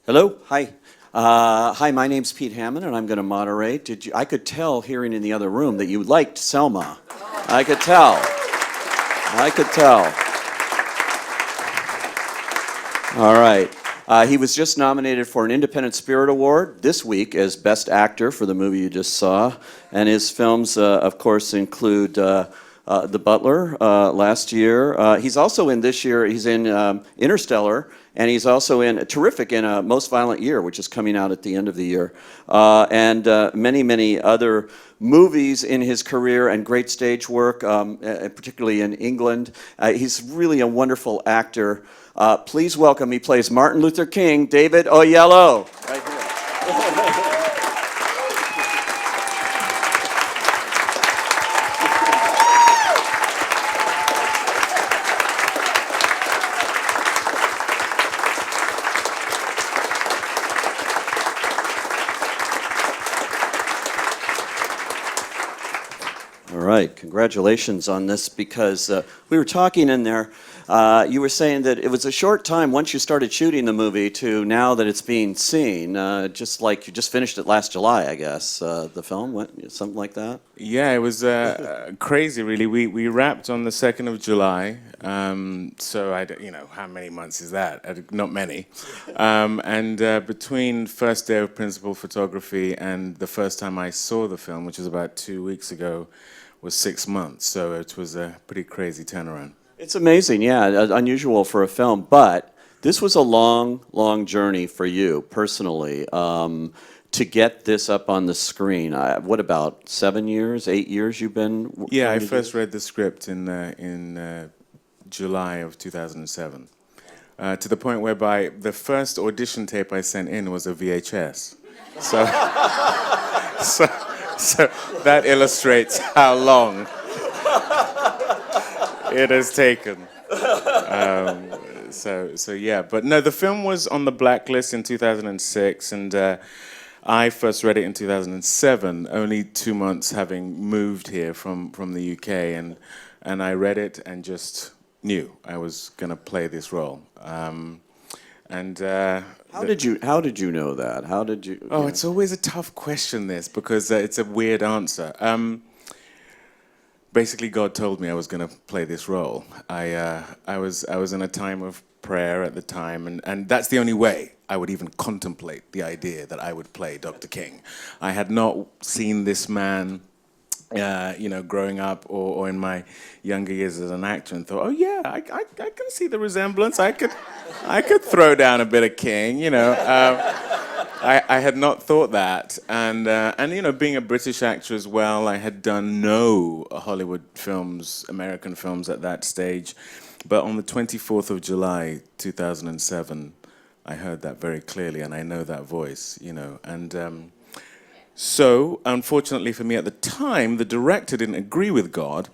Hello, hi. Hi, my name's Pete Hammond, and I'm going to moderate. I could tell hearing in the other room that you liked Selma. I could tell. I could tell. All right. He was just nominated for an Independent Spirit Award this week as Best Actor for the movie you just saw. And his films, of course, include The Butler last year. He's also in this year, he's in Interstellar, and he's also terrific in Most Violent Year, which is coming out at the end of the year. And many, many other movies in his career and great stage work, particularly in England. He's really a wonderful actor. Please welcome, he plays Martin Luther King, David Oyelowo. Right here. All right, congratulations on this, because we were talking in there. You were saying that it was a short time once you started shooting the movie to now that it's being seen, just like you just finished it last July, I guess, the film, something like that? Yeah, it was crazy, really. We wrapped on the 2nd of July, so how many months is that? Not many. And between first day of principal photography and the first time I saw the film, which was about 2 weeks ago, was 6 months. So it was a pretty crazy turnaround. It's amazing, yeah, unusual for a film, but this was a long, long journey for you personally to get this up on the screen. What about 7 years, 8 years you've been? Yeah, I first read the script in July of 2007, to the point whereby the first audition tape I sent in was a VHS. So, so that illustrates how long it has taken. So yeah, but no, the film was on the blacklist in 2006, and I first read it in 2007, only 2 months having moved here from the UK, and I read it and just knew I was going to play this role. How did you know that? How did you? Oh, it's always a tough question, this, because it's a weird answer. Basically, God told me I was going to play this role. I was in a time of prayer at the time, and that's the only way I would even contemplate the idea that I would play Dr. King. I had not seen this man, growing up or in my younger years as an actor, and thought, oh yeah, I can see the resemblance. I could throw down a bit of King, I had not thought that, and being a British actor as well, I had done no Hollywood films, American films at that stage. But on the 24th of July, 2007, I heard that very clearly, and I know that voice, and so unfortunately for me at the time, the director didn't agree with God.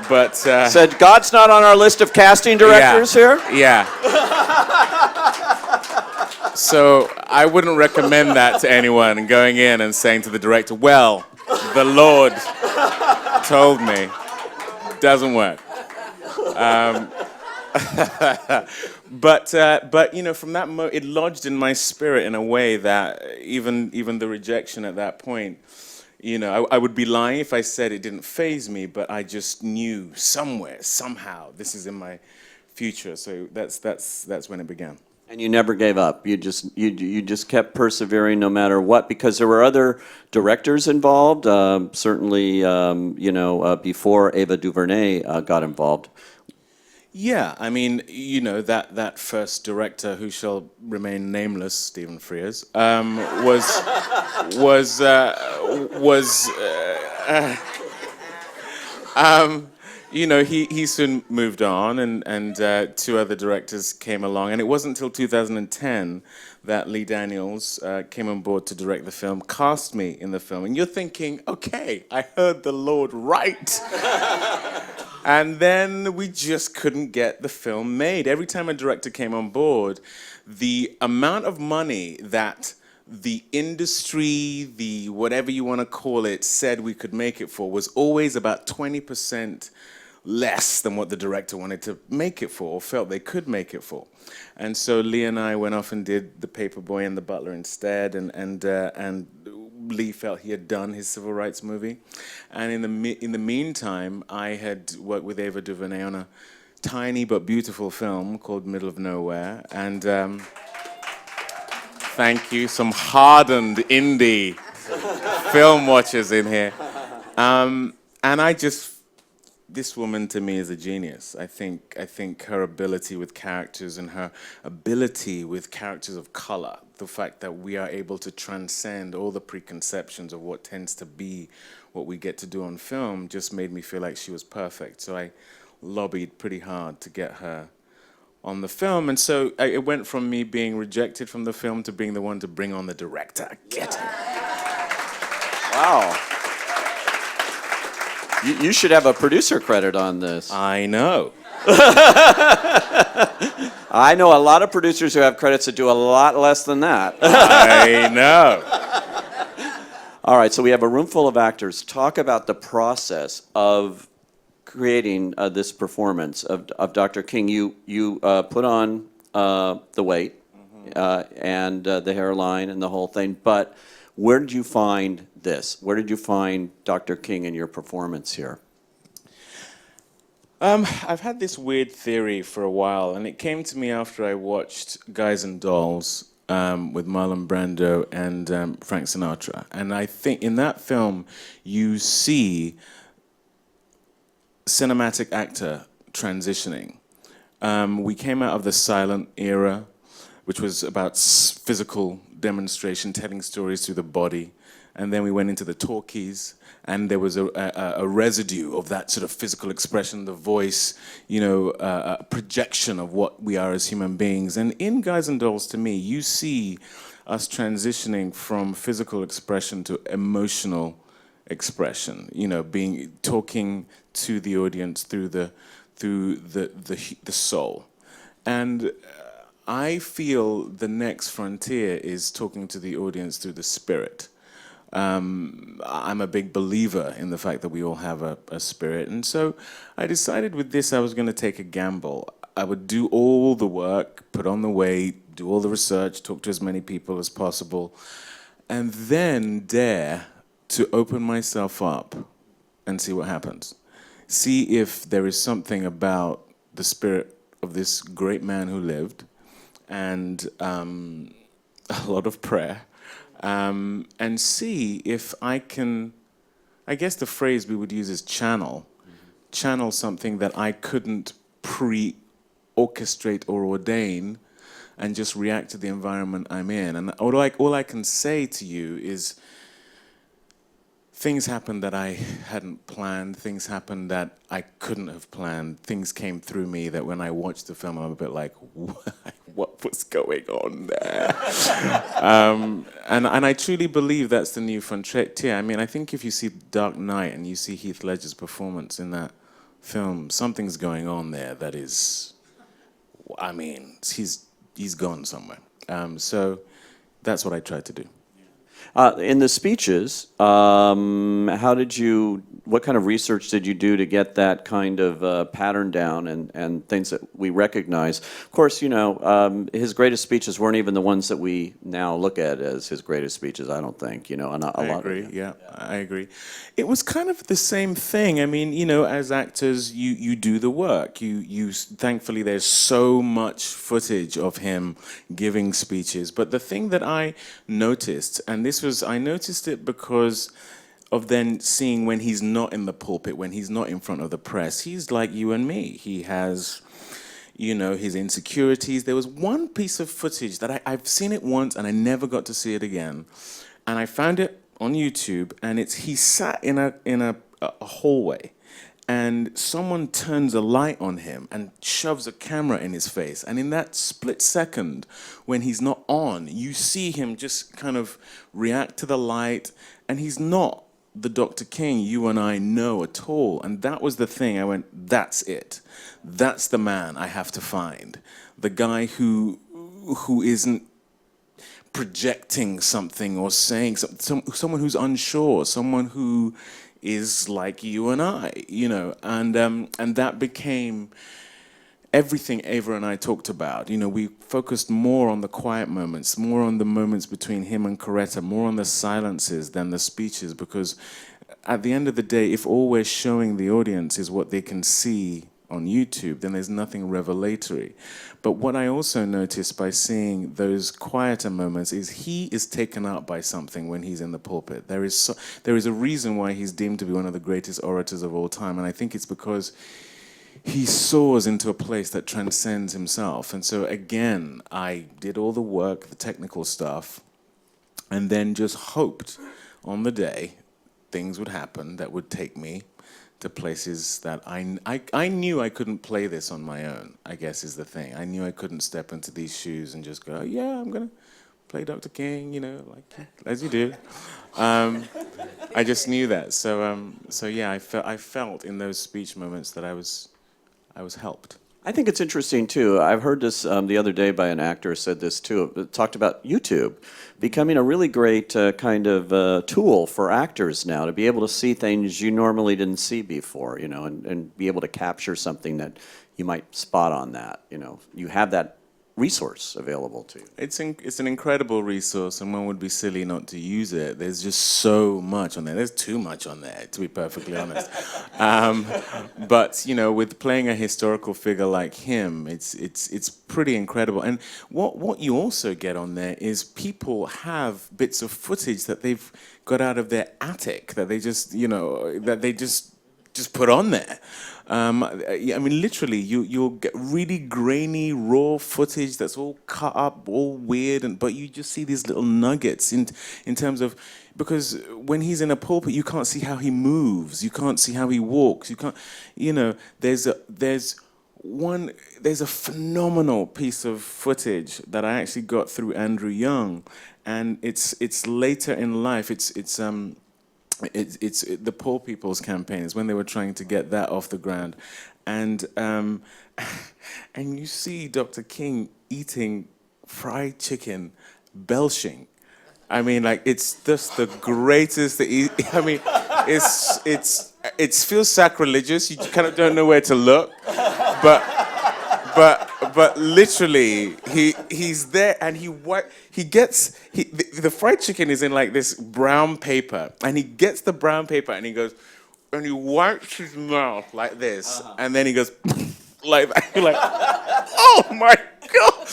But said God's not on our list of casting directors here? Yeah. So I wouldn't recommend that to anyone, going in and saying to the director, well, the Lord told me. Doesn't work. But from that moment, it lodged in my spirit in a way that even the rejection at that point, I would be lying if I said it didn't faze me, but I just knew somewhere, somehow, this is in my future. So that's when it began. And you never gave up. You just kept persevering no matter what, because there were other directors involved. Certainly, before Ava DuVernay got involved. Yeah, I mean, that first director, who shall remain nameless, Stephen Frears, he soon moved on, and 2 other directors came along, and it wasn't until 2010 that Lee Daniels came on board to direct the film, cast me in the film, and you're thinking, okay, I heard the Lord right. And then we just couldn't get the film made. Every time a director came on board, the amount of money that the industry, the whatever you want to call it, said we could make it for was always about 20% less than what the director wanted to make it for, or felt they could make it for. And so Lee and I went off and did The Paperboy and The Butler instead, and Lee felt he had done his civil rights movie. And in the meantime, I had worked with Ava DuVernay on a tiny but beautiful film called Middle of Nowhere. And thank you, some hardened indie film watchers in here. And this woman to me is a genius. I think her ability with characters and her ability with characters of color, the fact that we are able to transcend all the preconceptions of what tends to be what we get to do on film, just made me feel like she was perfect. So I lobbied pretty hard to get her on the film. And so it went from me being rejected from the film to being the one to bring on the director. Get it. Wow. You should have a producer credit on this. I know. I know a lot of producers who have credits that do a lot less than that. I know. All right, so we have a room full of actors. Talk about the process of creating this performance of Dr. King. You put on the weight and the hairline and the whole thing, but where did you find this? Where did you find Dr. King in your performance here? I've had this weird theory for a while, and it came to me after I watched Guys and Dolls with Marlon Brando and Frank Sinatra. And I think in that film, you see cinematic actor transitioning. We came out of the silent era, which was about physical demonstration, telling stories through the body. And then we went into the talkies, and there was a residue of that sort of physical expression, the voice, a projection of what we are as human beings. And in Guys and Dolls, to me, you see us transitioning from physical expression to emotional expression. Talking to the audience through the soul. And I feel the next frontier is talking to the audience through the spirit. I'm a big believer in the fact that we all have a spirit. And so I decided with this I was going to take a gamble. I would do all the work, put on the weight, do all the research, talk to as many people as possible, and then dare to open myself up and see what happens. See if there is something about the spirit of this great man who lived, and a lot of prayer, and see if I can, I guess the phrase we would use is channel something that I couldn't pre-orchestrate or ordain, and just react to the environment I'm in. And all I can say to you is things happened that I hadn't planned, things happened that I couldn't have planned, things came through me that when I watched the film, I'm a bit like, what was going on there? And I truly believe that's the new frontier. I mean, I think if you see Dark Knight and you see Heath Ledger's performance in that film, something's going on there that is, I mean, he's gone somewhere. So that's what I tried to do. In the speeches, what kind of research did you do to get that kind of pattern down and things that we recognize? Of course, his greatest speeches weren't even the ones that we now look at as his greatest speeches, I don't think, I agree, yeah, I agree. It was kind of the same thing. I mean, as actors, you do the work. You thankfully, there's so much footage of him giving speeches. But the thing that I noticed, and I noticed it because of then seeing when he's not in the pulpit, when he's not in front of the press, he's like you and me. He has, his insecurities. There was one piece of footage that I've seen it once and I never got to see it again. And I found it on YouTube, and he sat in a hallway, and someone turns a light on him and shoves a camera in his face. And in that split second, when he's not on, you see him just kind of react to the light, and he's not the Dr. King you and I know at all. And that was the thing. I went, that's it. That's the man I have to find. The guy who isn't projecting something or saying something, someone who's unsure, someone who is like you and I, and that became everything Ava and I talked about. We focused more on the quiet moments, more on the moments between him and Coretta, more on the silences than the speeches, because at the end of the day, if all we're showing the audience is what they can see on YouTube, then there's nothing revelatory. But what I also noticed by seeing those quieter moments is he is taken up by something when he's in the pulpit. There is a reason why he's deemed to be one of the greatest orators of all time, and I think it's because he soars into a place that transcends himself. And so again, I did all the work, the technical stuff, and then just hoped on the day things would happen that would take me to places that I knew I couldn't play this on my own, I guess is the thing. I knew I couldn't step into these shoes and just go, yeah, I'm going to play Dr. King, like as you do. I just knew that. So yeah, I felt in those speech moments that I was helped. I think it's interesting, too. I've heard this the other day by an actor said this, too. It talked about YouTube becoming a really great kind of tool for actors now to be able to see things you normally didn't see before, and be able to capture something that you might spot on that, You have that resource available to you. It's an incredible resource, and one would be silly not to use it. There's just so much on there. There's too much on there, to be perfectly honest. But with playing a historical figure like him, it's pretty incredible. And what you also get on there is people have bits of footage that they've got out of their attic that they just just put on there. I mean, literally, you'll get really grainy, raw footage that's all cut up, all weird, but you just see these little nuggets in terms of, because when he's in a pulpit, you can't see how he moves, you can't see how he walks, you can't, there's a phenomenal piece of footage that I actually got through Andrew Young, and it's later in life. It's the Poor People's Campaign is when they were trying to get that off the ground, and you see Dr. King eating fried chicken, belching. I mean, like, it's just the greatest. I mean, it feels sacrilegious. You kind of don't know where to look, but literally, he's there, and the fried chicken is in like this brown paper, and he gets the brown paper and he goes, and he wipes his mouth like this, and then he goes like that. You're like, oh my God,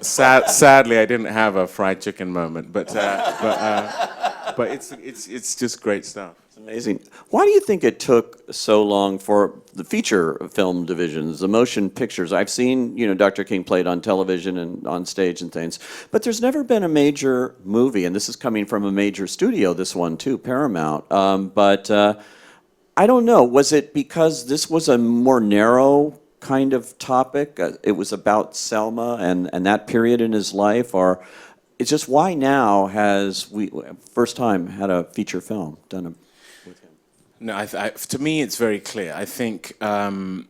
sadly, I didn't have a fried chicken moment, but it's just great stuff. Amazing. Why do you think it took so long for the feature film divisions, the motion pictures? I've seen, Dr. King played on television and on stage and things, but there's never been a major movie, and this is coming from a major studio, this one too, Paramount. But I don't know, was it because this was a more narrow kind of topic? It was about Selma and that period in his life, or it's just why now has we first time had a feature film done with him? No, to me, it's very clear. I think in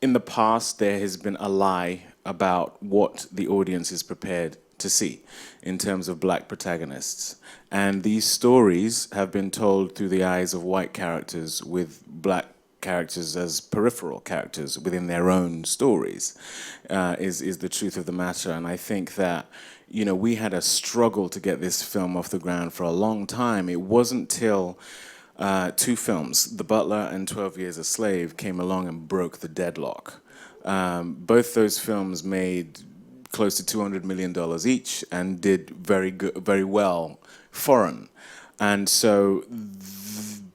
the past there has been a lie about what the audience is prepared to see in terms of black protagonists. And these stories have been told through the eyes of white characters with black characters as peripheral characters within their own stories, is the truth of the matter. And I think that, we had a struggle to get this film off the ground for a long time. It wasn't till two films, The Butler and 12 Years a Slave, came along and broke the deadlock. Both those films made close to $200 million each and did very well foreign. And so,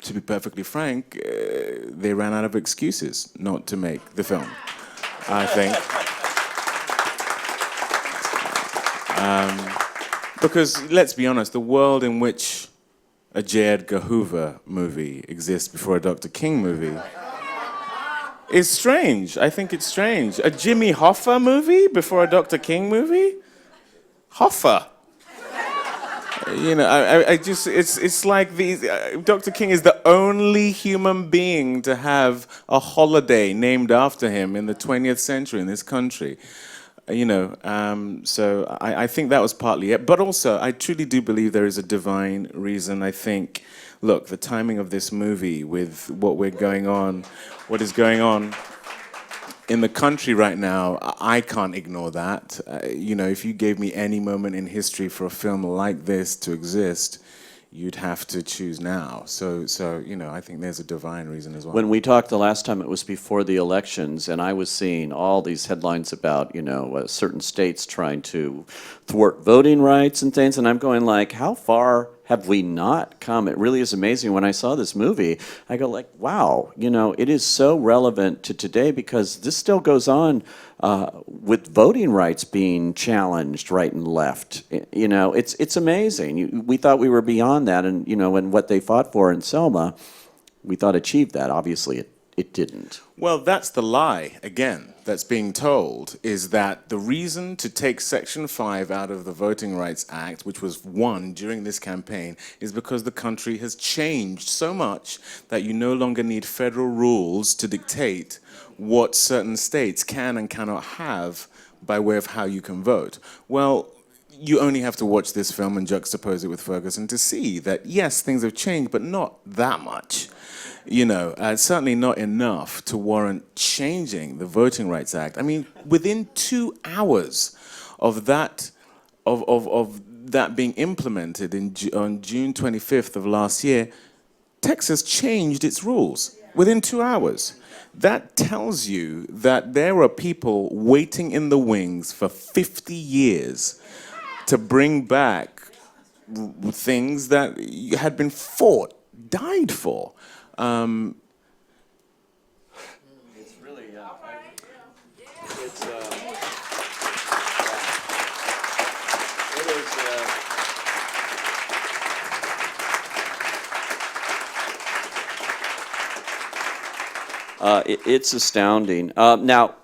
to be perfectly frank, they ran out of excuses not to make the film, I think. Because, let's be honest, the world in which a J. Edgar Hoover movie exists before a Dr. King movie is strange. I think it's strange. A Jimmy Hoffa movie before a Dr. King movie? Hoffa. It's like these. Dr. King is the only human being to have a holiday named after him in the 20th century in this country. So I think that was partly it. But also, I truly do believe there is a divine reason. I think look, the timing of this movie with what is going on in the country right now, I can't ignore that. You know, if you gave me any moment in history for a film like this to exist, you'd have to choose now. So you know, I think there's a divine reason as well. When we talked the last time, it was before the elections, and I was seeing all these headlines about, you know, certain states trying to thwart voting rights and things, and I'm going like, how far have we not come? It really is amazing. When I saw this movie, I go like, wow, you know, it is so relevant to today because this still goes on with voting rights being challenged right and left. You know, it's amazing. We thought we were beyond that, and you know, and what they fought for in Selma, we thought achieved that. Obviously, it didn't. Well, that's the lie, again, that's being told, is that the reason to take Section 5 out of the Voting Rights Act, which was won during this campaign, is because the country has changed so much that you no longer need federal rules to dictate what certain states can and cannot have by way of how you can vote. Well, you only have to watch this film and juxtapose it with Ferguson to see that, yes, things have changed, but not that much. You know, certainly not enough to warrant changing the Voting Rights Act. I mean, within 2 hours of that, of that being implemented on June 25th of last year, Texas changed its rules within 2 hours. That tells you that there are people waiting in the wings for 50 years to bring back things that had been fought, died for. It's really, it's astounding. Now,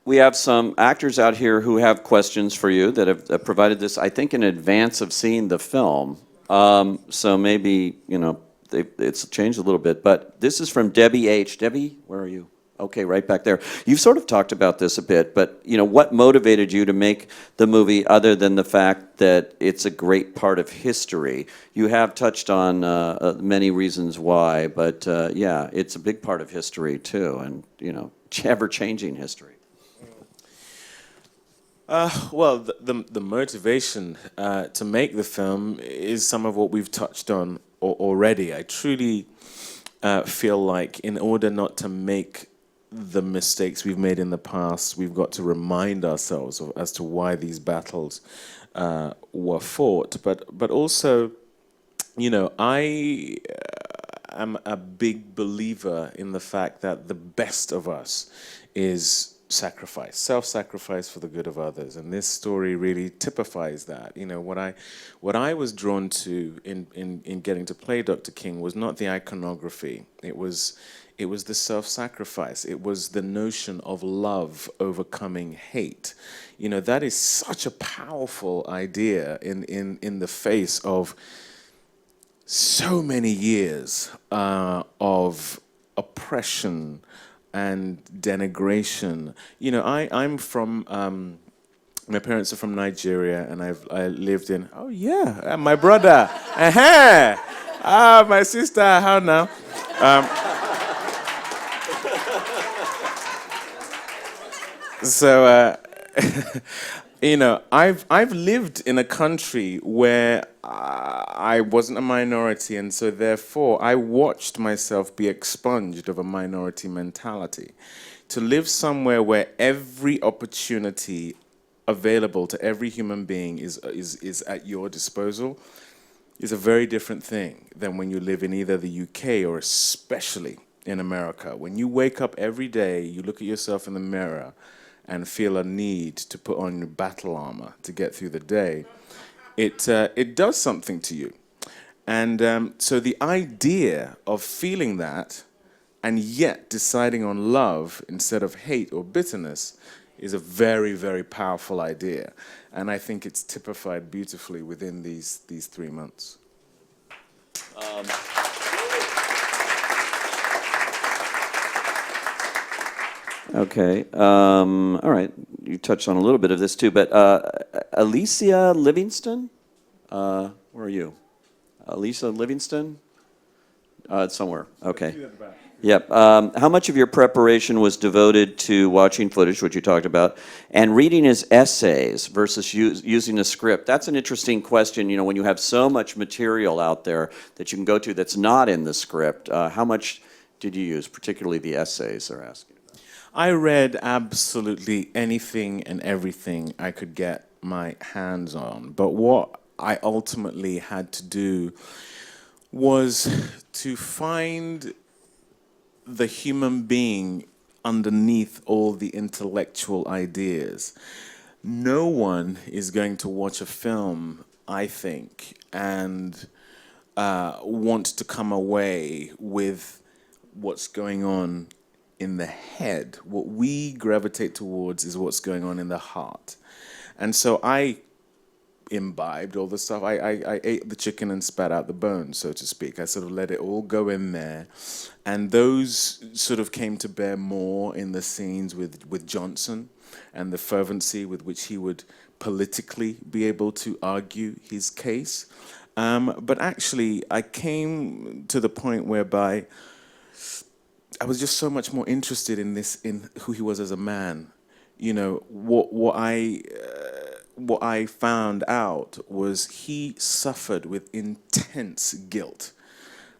we have some actors out here who have questions for you that have provided this, I think, in advance of seeing the film. So maybe, you know, it's changed a little bit, but this is from Debbie H. Debbie, where are you? Okay, right back there. You've sort of talked about this a bit, but you know, what motivated you to make the movie other than the fact that it's a great part of history? You have touched on many reasons why, but yeah, it's a big part of history too, and you know, ever-changing history. Well, the motivation to make the film is some of what we've touched on already. I truly feel like in order not to make the mistakes we've made in the past, we've got to remind ourselves as to why these battles were fought. But also, you know, I am a big believer in the fact that the best of us is sacrifice, self-sacrifice for the good of others, and this story really typifies that. You know, what I was drawn to in getting to play Dr. King was not the iconography. It was the self-sacrifice. It was the notion of love overcoming hate. You know, that is such a powerful idea in the face of so many years of oppression and denigration. You know, I'm from, my parents are from Nigeria, and I lived in, oh yeah, my brother, my sister, how now? So, you know, I've lived in a country where I wasn't a minority, and so therefore I watched myself be expunged of a minority mentality. To live somewhere where every opportunity available to every human being is at your disposal is a very different thing than when you live in either the UK or especially in America. When you wake up every day, you look at yourself in the mirror and feel a need to put on your battle armor to get through the day, it does something to you. And so the idea of feeling that and yet deciding on love instead of hate or bitterness is a very, very powerful idea. And I think it's typified beautifully within these 3 months. Okay. All right. You touched on a little bit of this too, but Alicia Livingston, where are you? Alicia Livingston. Somewhere. Okay. Yep. How much of your preparation was devoted to watching footage, which you talked about, and reading his essays versus using a script? That's an interesting question. You know, when you have so much material out there that you can go to that's not in the script, how much did you use, particularly the essays they're asking about? I read absolutely anything and everything I could get my hands on. But what I ultimately had to do was to find the human being underneath all the intellectual ideas. No one is going to watch a film, I think, and want to come away with what's going on in the head. What we gravitate towards is what's going on in the heart. And so I imbibed all the stuff. I ate the chicken and spat out the bones, so to speak. I sort of let it all go in there. And those sort of came to bear more in the scenes with Johnson and the fervency with which he would politically be able to argue his case. But actually, I came to the point whereby I was just so much more interested in who he was as a man. You know, what I found out was he suffered with intense guilt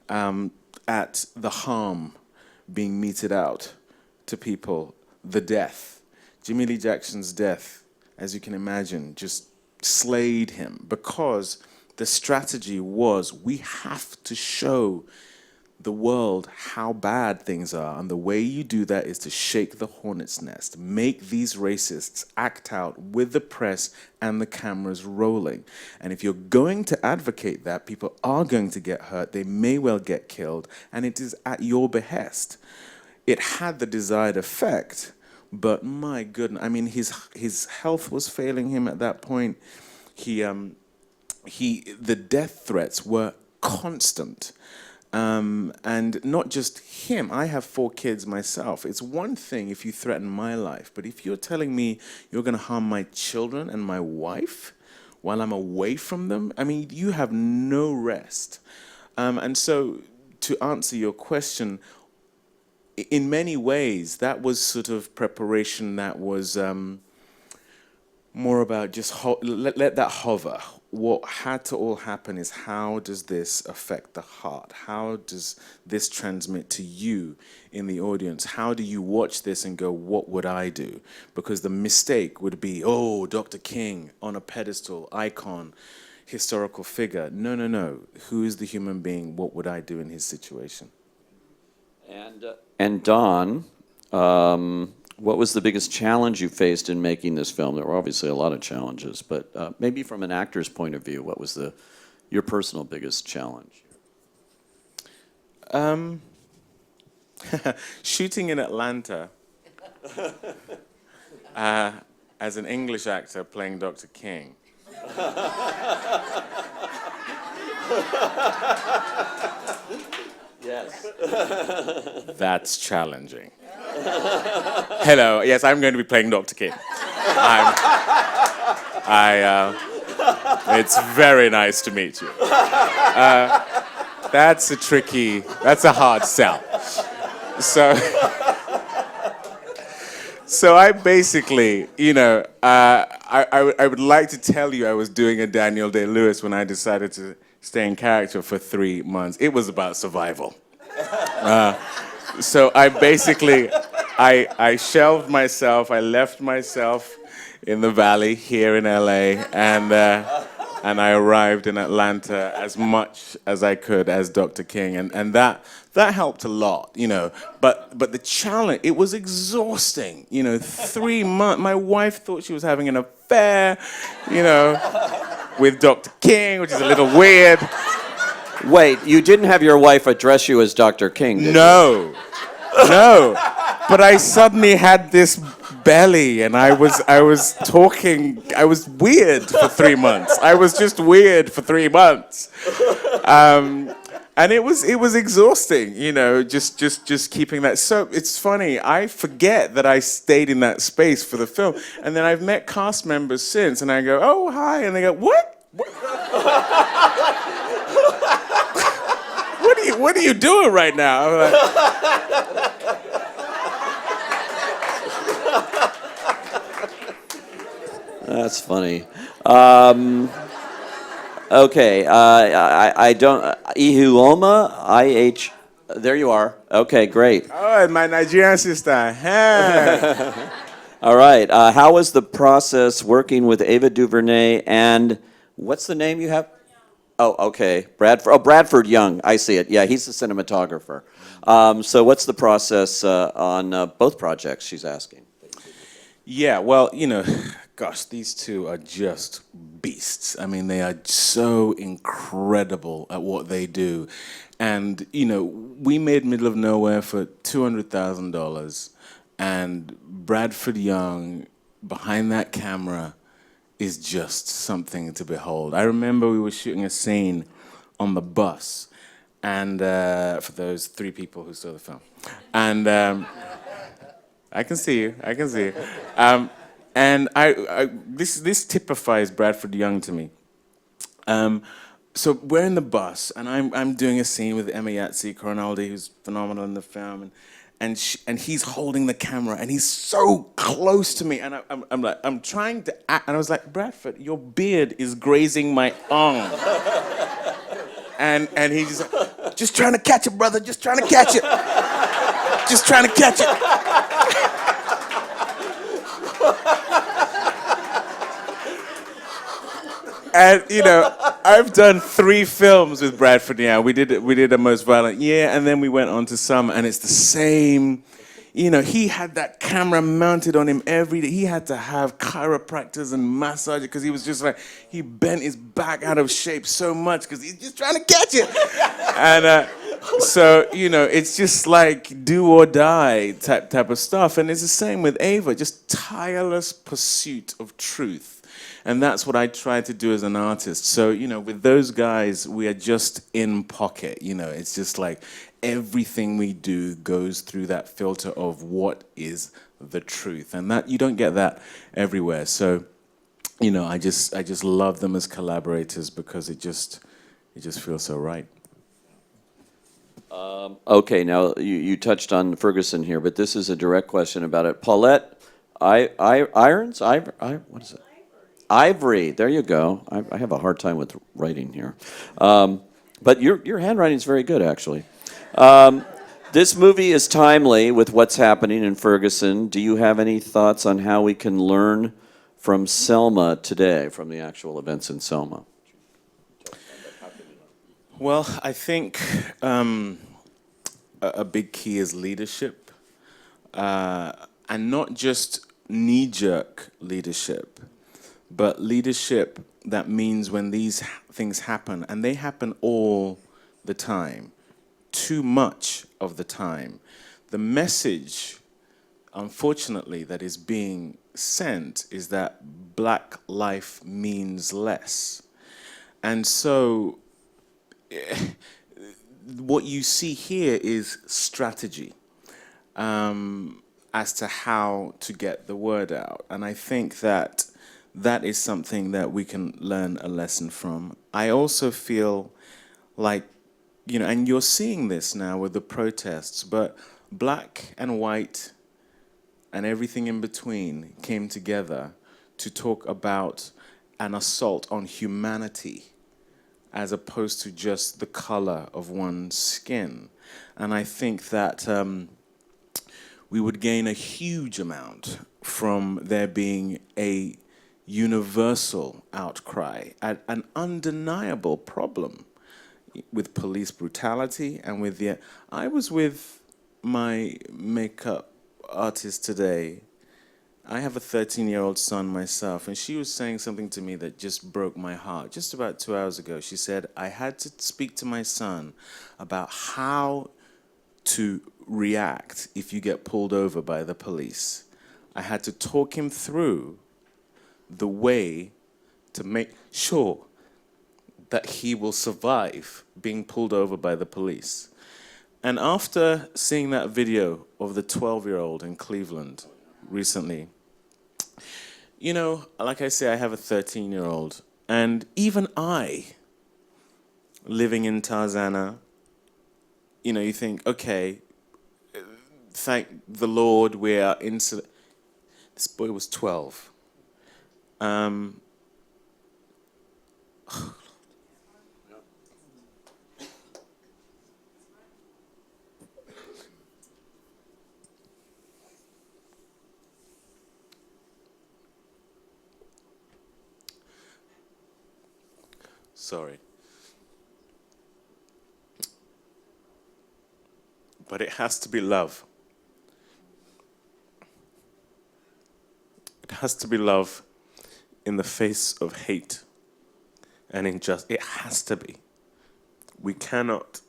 at the harm being meted out to people, the death. Jimmy Lee Jackson's death, as you can imagine, just slayed him because the strategy was we have to show the world how bad things are, and the way you do that is to shake the hornet's nest, make these racists act out with the press and the cameras rolling. And if you're going to advocate that, people are going to get hurt, they may well get killed, and it is at your behest. It had the desired effect, but my goodness, I mean, his health was failing him at that point. The death threats were constant. And not just him. I have 4 kids myself. It's one thing if you threaten my life, but if you're telling me you're going to harm my children and my wife while I'm away from them, I mean, you have no rest. And so to answer your question, in many ways, that was sort of preparation that was more about just let that hover. What had to all happen is, how does this affect the heart? How does this transmit to you in the audience? How do you watch this and go, what would I do? Because the mistake would be, oh, Dr. King on a pedestal, icon, historical figure. No, no, no. Who is the human being? What would I do in his situation? And Don, what was the biggest challenge you faced in making this film? There were obviously a lot of challenges, but maybe from an actor's point of view, what was your personal biggest challenge? Shooting in Atlanta as an English actor playing Dr. King. Yes. That's challenging. Hello, yes, I'm going to be playing Dr. King. It's very nice to meet you. That's a hard sell. So I basically, I would like to tell you I was doing a Daniel Day-Lewis when I decided to stay in character for 3 months. It was about survival. So I basically, I shelved myself, I left myself in the valley here in LA, and I arrived in Atlanta as much as I could as Dr. King, and that helped a lot, But the challenge, it was exhausting, 3 months. My wife thought she was having an affair, with Dr. King, which is a little weird. Wait, you didn't have your wife address you as Dr. King, did you? No. But I suddenly had this belly, and I was talking. I was weird for 3 months. I was just weird for 3 months, and it was exhausting. Just keeping that. So it's funny. I forget that I stayed in that space for the film, and then I've met cast members since, and I go, "Oh, hi," and they go, "What? what are you doing right now? I'm like, That's funny. Okay, I don't. Ihuoma, I-H. There you are. Okay, great. oh, my Nigerian sister. Huh. All right. How was the process working with Ava DuVernay and what's the name you have? Oh, okay. Bradford. Oh, Bradford Young. I see it. Yeah, he's the cinematographer. So what's the process on both projects, she's asking? Yeah, well, gosh, these two are just beasts. I mean, they are so incredible at what they do. And, we made Middle of Nowhere for $200,000, and Bradford Young, behind that camera, is just something to behold. I remember we were shooting a scene on the bus, and for those 3 people who saw the film. And I can see you. I can see you. And this typifies Bradford Young to me. So we're in the bus, and I'm doing a scene with Emma Yahtzee, who's phenomenal in the film, and he's holding the camera, and he's so close to me, and I'm trying to act, and I was like, Bradford, your beard is grazing my arm. And he's just trying to catch it, brother, just trying to catch it. Just trying to catch it. And I've done 3 films with Bradford Young. We did A Most Violent Year, and then we went on to some, and it's the same. He had that camera mounted on him every day. He had to have chiropractors and massage because he was just like, he bent his back out of shape so much because he's just trying to catch it. And so, it's just like do or die type of stuff. And it's the same with Ava, just tireless pursuit of truth. And that's what I try to do as an artist. So, with those guys, we are just in pocket. It's just like everything we do goes through that filter of what is the truth. And that you don't get that everywhere. So, I just love them as collaborators because it just feels so right. Okay, now you touched on Ferguson here, but this is a direct question about it. Paulette Irons? What is it? Ivory. There you go. I have a hard time with writing here. But your handwriting is very good, actually. This movie is timely with what's happening in Ferguson. Do you have any thoughts on how we can learn from Selma today, from the actual events in Selma? Well, I think a big key is leadership, and not just knee-jerk leadership, but leadership that means when these things happen, and they happen all the time, too much of the time, the message, unfortunately, that is being sent is that black life means less. And so what you see here is strategy as to how to get the word out. And I think that is something that we can learn a lesson from. I also feel like, and you're seeing this now with the protests, but black and white and everything in between came together to talk about an assault on humanity as opposed to just the color of one's skin. And I think that we would gain a huge amount from there being a universal outcry at an undeniable problem with police brutality and with the... I was with my makeup artist today. I have a 13-year-old son myself, and she was saying something to me that just broke my heart. Just about 2 hours ago, she said, I had to speak to my son about how to react if you get pulled over by the police. I had to talk him through the way to make sure that he will survive being pulled over by the police. And after seeing that video of the 12-year-old in Cleveland recently, like I say, I have a 13-year-old, and even I, living in Tarzana, you think, okay, thank the Lord, we are into. This boy was 12. Sorry. But it has to be love. It has to be love in the face of hate and injustice. It has to be. We cannot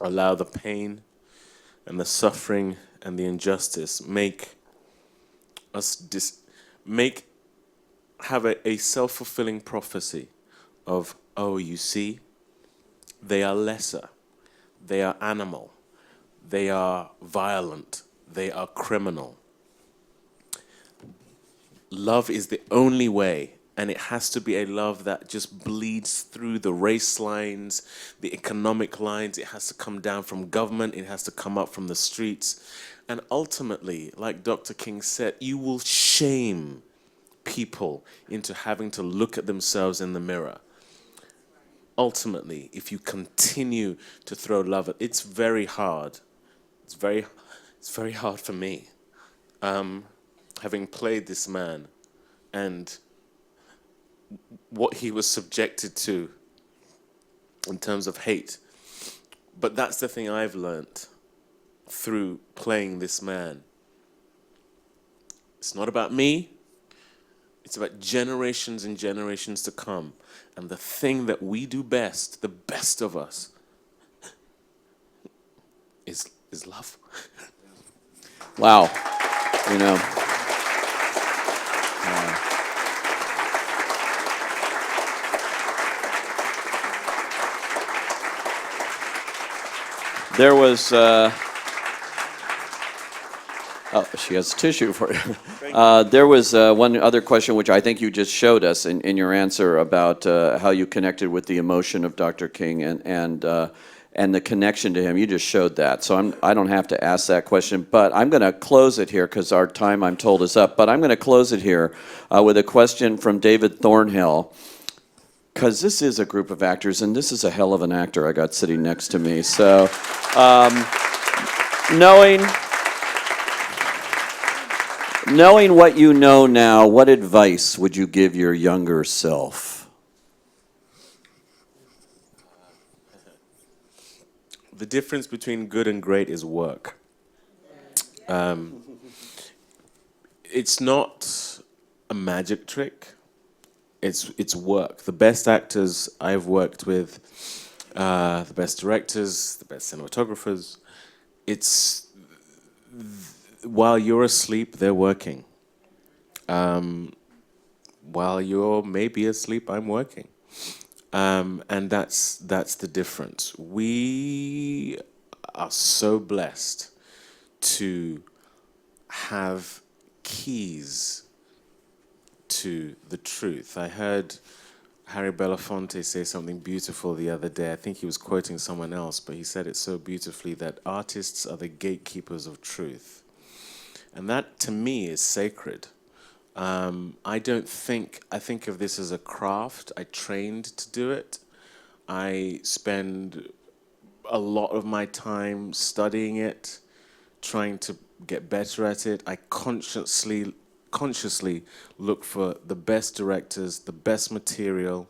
allow the pain and the suffering and the injustice make us have a self-fulfilling prophecy of, oh, you see, they are lesser, they are animal, they are violent, they are criminal. Love is the only way, and it has to be a love that just bleeds through the race lines, the economic lines. It has to come down from government, it has to come up from the streets. And ultimately, like Dr. King said, you will shame people into having to look at themselves in the mirror. Ultimately, if you continue to throw love at, it's very hard. It's very hard for me. Having played this man and what he was subjected to in terms of hate. But that's the thing I've learnt through playing this man. It's not about me. It's about generations and generations to come. And the thing that we do best, the best of us, is love. Wow. You know. There was, she has tissue for you. There was one other question, which I think you just showed us in your answer about how you connected with the emotion of Dr. King and the connection to him. You just showed that. So I don't have to ask that question, but I'm going to close it here because our time, I'm told, is up. But I'm going to close it here with a question from David Thornhill. Because this is a group of actors, and this is a hell of an actor I got sitting next to me. So, knowing what you know now, what advice would you give your younger self? The difference between good and great is work. It's not a magic trick. It's work. The best actors I've worked with, the best directors, the best cinematographers, while you're asleep, they're working. While you're maybe asleep, I'm working. And that's the difference. We are so blessed to have keys to the truth. I heard Harry Belafonte say something beautiful the other day. I think he was quoting someone else, but he said it so beautifully that artists are the gatekeepers of truth. And that, to me, is sacred. I think of this as a craft. I trained to do it. I spend a lot of my time studying it, trying to get better at it. I consciously look for the best directors, the best material,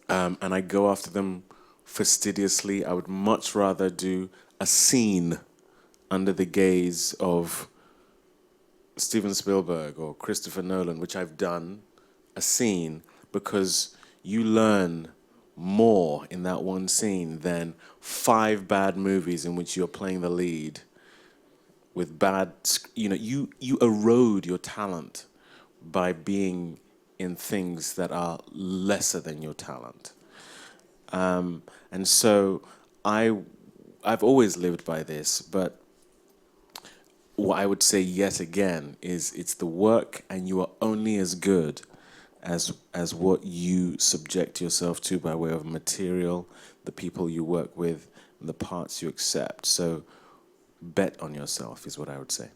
and I go after them fastidiously. I would much rather do a scene under the gaze of Steven Spielberg or Christopher Nolan, which I've done, a scene, because you learn more in that one scene than 5 bad movies in which you're playing the lead with bad, you erode your talent by being in things that are lesser than your talent. And so I've always lived by this, but what I would say yet again is it's the work, and you are only as good as what you subject yourself to by way of material, the people you work with, and the parts you accept. So bet on yourself is what I would say.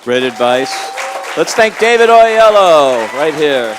Great advice. Let's thank David Oyelowo right here.